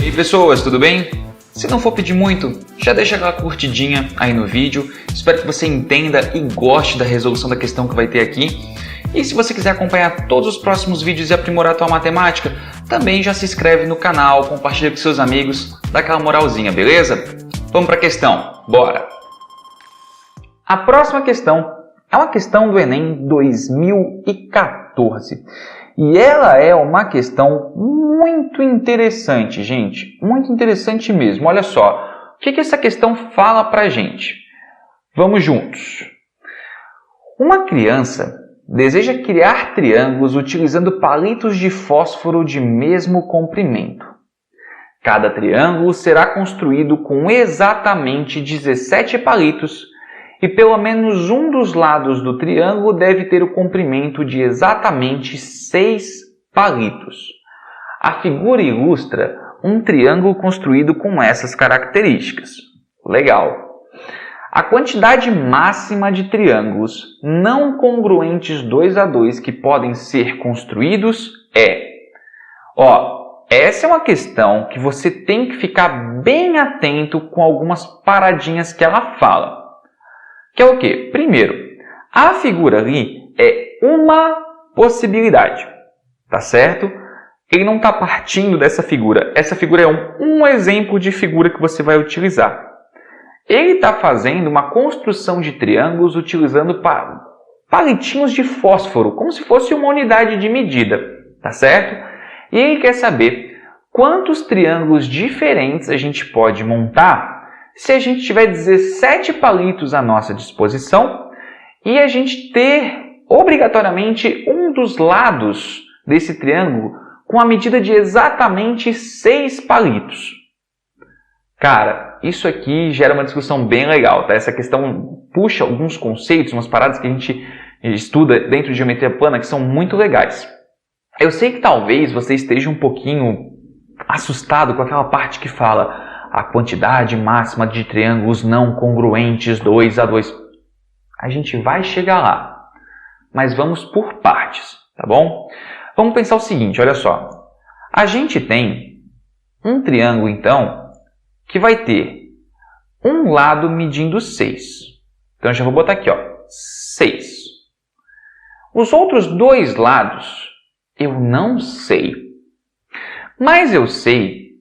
E aí pessoas, tudo bem? Se não for pedir muito, já deixa aquela curtidinha aí no vídeo. Espero que você entenda e goste da resolução da questão que vai ter aqui. E se você quiser acompanhar todos os próximos vídeos e aprimorar a tua matemática, também já se inscreve no canal, compartilha com seus amigos, dá aquela moralzinha, beleza? Vamos para a questão, bora! A próxima questão é uma questão do Enem 2014. E ela é uma questão muito interessante, gente. Muito interessante mesmo. Olha só, o que essa questão fala pra gente? Vamos juntos. Uma criança deseja criar triângulos utilizando palitos de fósforo de mesmo comprimento. Cada triângulo será construído com exatamente 17 palitos e pelo menos um dos lados do triângulo deve ter o comprimento de exatamente 6 palitos. A figura ilustra um triângulo construído com essas características. Legal! A quantidade máxima de triângulos não congruentes 2 a 2 que podem ser construídos é... essa é uma questão que você tem que ficar bem atento com algumas paradinhas que ela fala. Que é o quê? Primeiro, a figura ali é uma possibilidade, tá certo? Ele não está partindo dessa figura. Essa figura é um exemplo de figura que você vai utilizar. Ele está fazendo uma construção de triângulos utilizando palitinhos de fósforo, como se fosse uma unidade de medida, tá certo? E ele quer saber quantos triângulos diferentes a gente pode montar se a gente tiver 17 palitos à nossa disposição e a gente ter obrigatoriamente um dos lados desse triângulo com a medida de exatamente 6 palitos. Cara, isso aqui gera uma discussão bem legal, tá? Essa questão puxa alguns conceitos, umas paradas que a gente estuda dentro de geometria plana que são muito legais. Eu sei que talvez você esteja um pouquinho assustado com aquela parte que fala a quantidade máxima de triângulos não congruentes 2 a 2. A gente vai chegar lá, mas vamos por partes, tá bom? Vamos pensar o seguinte, olha só. A gente tem um triângulo, então, que vai ter um lado medindo 6. Então, eu já vou botar aqui, 6. Os outros dois lados, eu não sei. Mas eu sei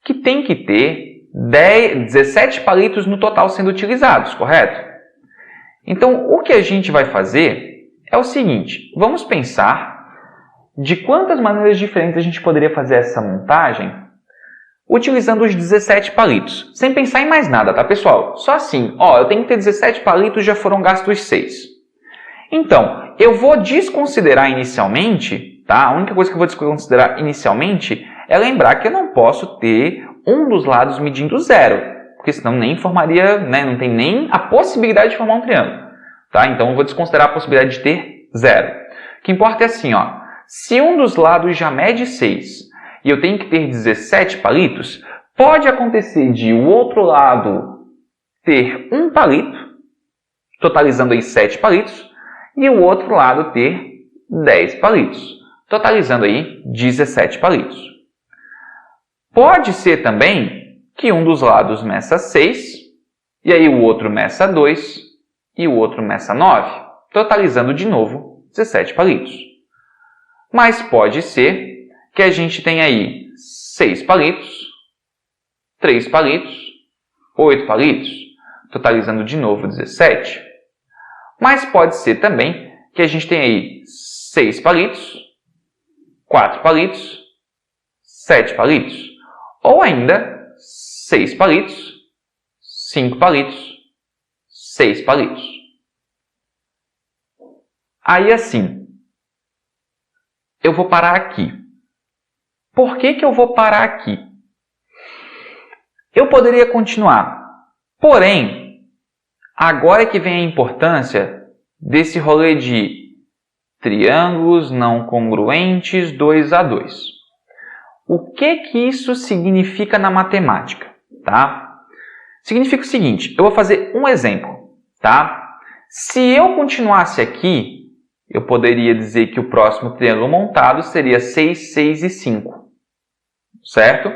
que tem que ter 17 palitos no total sendo utilizados, correto? Então, o que a gente vai fazer é o seguinte, vamos pensar de quantas maneiras diferentes a gente poderia fazer essa montagem utilizando os 17 palitos, sem pensar em mais nada, tá, pessoal? Só assim, eu tenho que ter 17 palitos, já foram gastos 6. Então, eu vou desconsiderar inicialmente, tá? A única coisa que eu vou desconsiderar inicialmente é lembrar que eu não posso ter um dos lados medindo 0, porque senão nem formaria, não tem nem a possibilidade de formar um triângulo, tá? Então eu vou desconsiderar a possibilidade de ter 0. O que importa é assim, se um dos lados já mede 6 e eu tenho que ter 17 palitos, pode acontecer de o outro lado ter um palito, totalizando aí 7 palitos, e o outro lado ter 10 palitos, totalizando aí 17 palitos. Pode ser também que um dos lados meça 6, e aí o outro meça 2, e o outro meça 9, totalizando de novo 17 palitos. Mas pode ser que a gente tenha aí 6 palitos, 3 palitos, 8 palitos, totalizando de novo 17. Mas pode ser também que a gente tenha aí 6 palitos, 4 palitos, 7 palitos. Ou ainda 6 palitos, 5 palitos, 6 palitos. Aí assim, eu vou parar aqui. Por que eu vou parar aqui? Eu poderia continuar, porém, agora é que vem a importância desse rolê de triângulos não congruentes 2 a 2. O que isso significa na matemática, tá? Significa o seguinte, eu vou fazer um exemplo, tá? Se eu continuasse aqui, eu poderia dizer que o próximo triângulo montado seria 6, 6 e 5, certo?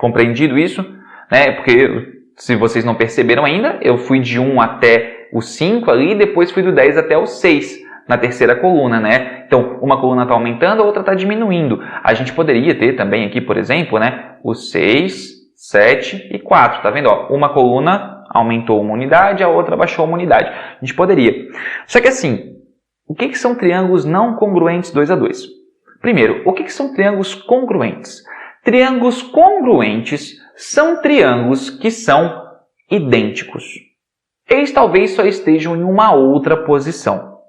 Compreendido isso? Né? Porque, se vocês não perceberam ainda, eu fui de 1 até o 5 ali, e depois fui do 10 até o 6 na terceira coluna, né? Então, uma coluna está aumentando, a outra está diminuindo. A gente poderia ter também aqui, por exemplo, né, o 6, 7 e 4, tá vendo? Ó, uma coluna aumentou uma unidade, a outra baixou uma unidade. A gente poderia. Só que assim, o que são triângulos não congruentes 2 a 2? Primeiro, o que são triângulos congruentes? Triângulos congruentes são triângulos que são idênticos. Eles talvez só estejam em uma outra posição,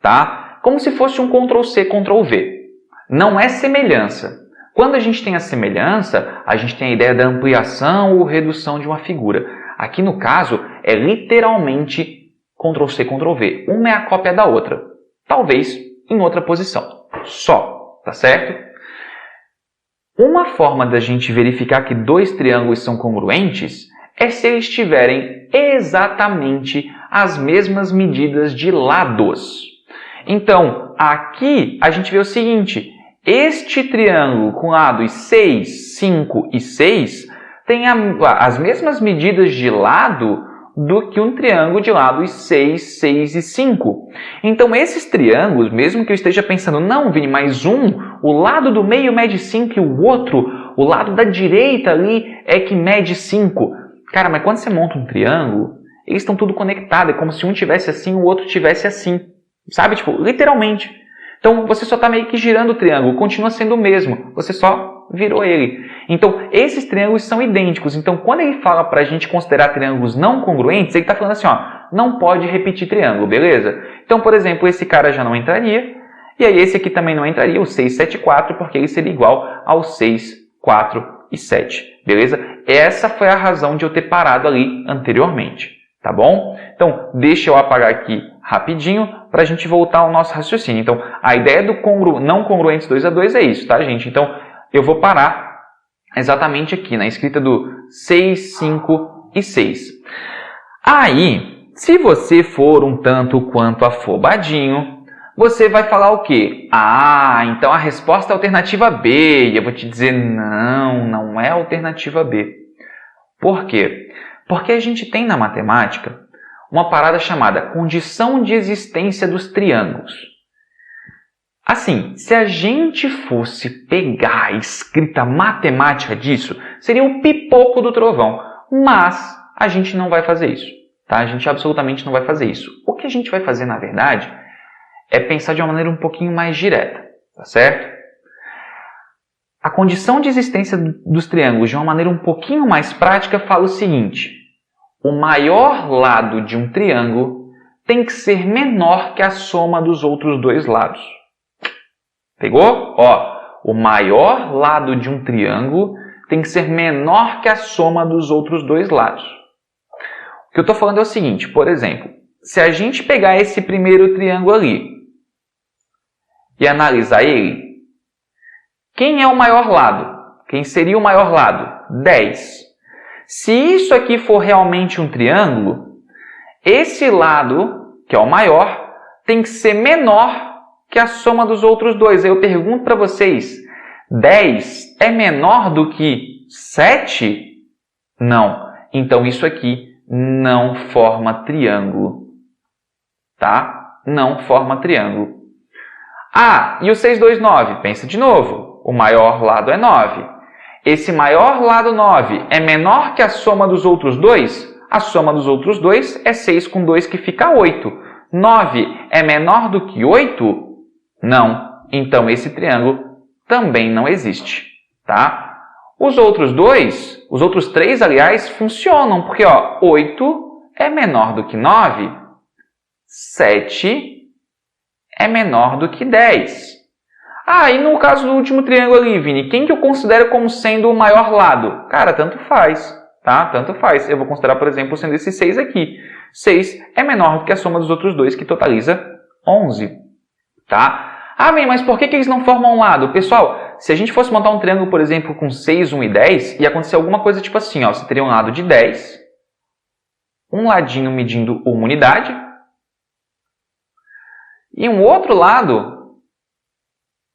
tá? Como se fosse um Ctrl+C, Ctrl+V. Não é semelhança. Quando a gente tem a semelhança, a gente tem a ideia da ampliação ou redução de uma figura. Aqui no caso, é literalmente Ctrl+C, Ctrl+V. Uma é a cópia da outra. Talvez em outra posição. Só, tá certo? Uma forma da gente verificar que dois triângulos são congruentes é se eles tiverem exatamente as mesmas medidas de lados. Então, aqui a gente vê o seguinte, este triângulo com lados 6, 5 e 6 tem as mesmas medidas de lado do que um triângulo de lados 6, 6 e 5. Então, esses triângulos, mesmo que eu esteja pensando, não, Vini, mas o lado do meio mede 5 e o outro, o lado da direita ali é que mede 5. Cara, mas quando você monta um triângulo, eles estão tudo conectados, é como se um tivesse assim e o outro tivesse assim. Sabe? Tipo, literalmente. Então, você só está meio que girando o triângulo, continua sendo o mesmo, você só virou ele. Então, esses triângulos são idênticos. Então, quando ele fala para a gente considerar triângulos não congruentes, ele está falando assim, ó, não pode repetir triângulo, beleza? Então, por exemplo, esse cara já não entraria, e aí esse aqui também não entraria, o 6, 7, 4, porque ele seria igual ao 6, 4 e 7, beleza? Essa foi a razão de eu ter parado ali anteriormente, tá bom? Então, deixa eu apagar aqui rapidinho para a gente voltar ao nosso raciocínio. Então, a ideia do não congruentes 2 a 2 é isso, tá, gente? Então, eu vou parar exatamente aqui, na escrita do 6, 5 e 6. Aí, se você for um tanto quanto afobadinho, você vai falar o quê? Ah, então a resposta é a alternativa B. E eu vou te dizer, não, não é a alternativa B. Por quê? Porque a gente tem na matemática uma parada chamada condição de existência dos triângulos. Assim, se a gente fosse pegar a escrita matemática disso, seria o pipoco do trovão. Mas a gente não vai fazer isso, tá? A gente absolutamente não vai fazer isso. O que a gente vai fazer, na verdade, é pensar de uma maneira um pouquinho mais direta, tá certo? A condição de existência dos triângulos de uma maneira um pouquinho mais prática fala o seguinte: o maior lado de um triângulo tem que ser menor que a soma dos outros dois lados. Pegou? Ó, o maior lado de um triângulo tem que ser menor que a soma dos outros dois lados. O que eu estou falando é o seguinte, por exemplo, se a gente pegar esse primeiro triângulo ali e analisar ele, quem é o maior lado? Quem seria o maior lado? 10. Se isso aqui for realmente um triângulo, esse lado, que é o maior, tem que ser menor que a soma dos outros dois. Aí eu pergunto para vocês, 10 é menor do que 7? Não. Então isso aqui não forma triângulo. Tá? Não forma triângulo. Ah, e o 6, 2, 9? Pensa de novo. O maior lado é 9. Esse maior lado 9 é menor que a soma dos outros dois? A soma dos outros dois é 6 com 2, que fica 8. 9 é menor do que 8? Não. Então, esse triângulo também não existe, tá? Os outros três, aliás, funcionam, porque ó, 8 é menor do que 9, 7 é menor do que 10. Ah, e no caso do último triângulo ali, Vini, quem que eu considero como sendo o maior lado? Cara, tanto faz, tá? Tanto faz. Eu vou considerar, por exemplo, sendo esse 6 aqui. 6 é menor do que a soma dos outros dois, que totaliza 11, tá? Ah, Vini, mas por que eles não formam um lado? Pessoal, se a gente fosse montar um triângulo, por exemplo, com 6, 1 e 10, ia acontecer alguma coisa tipo assim, ó. Você teria um lado de 10, um ladinho medindo uma unidade, e um outro lado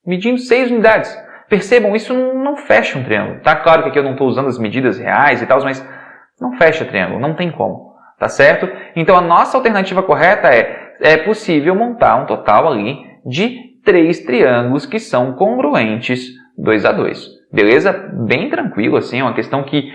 medindo 6 unidades. Percebam, isso não fecha um triângulo. Tá claro que aqui eu não estou usando as medidas reais e tal, mas não fecha triângulo, não tem como. Tá certo? Então a nossa alternativa correta é possível montar um total ali de 3 triângulos que são congruentes 2 a 2. Beleza? Bem tranquilo, assim, é uma questão que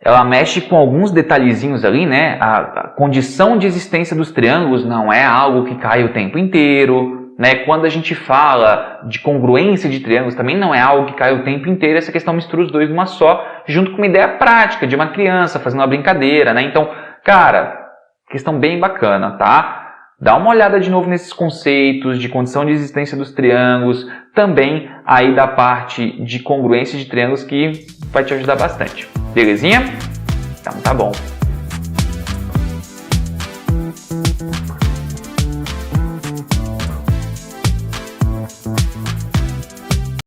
ela mexe com alguns detalhezinhos ali, né? A condição de existência dos triângulos não é algo que cai o tempo inteiro, né? Quando a gente fala de congruência de triângulos, também não é algo que cai o tempo inteiro. Essa questão mistura os dois numa só, junto com uma ideia prática de uma criança fazendo uma brincadeira, né? Então, cara, questão bem bacana, tá? Dá uma olhada de novo nesses conceitos de condição de existência dos triângulos, também aí da parte de congruência de triângulos que vai te ajudar bastante. Belezinha? Então tá bom.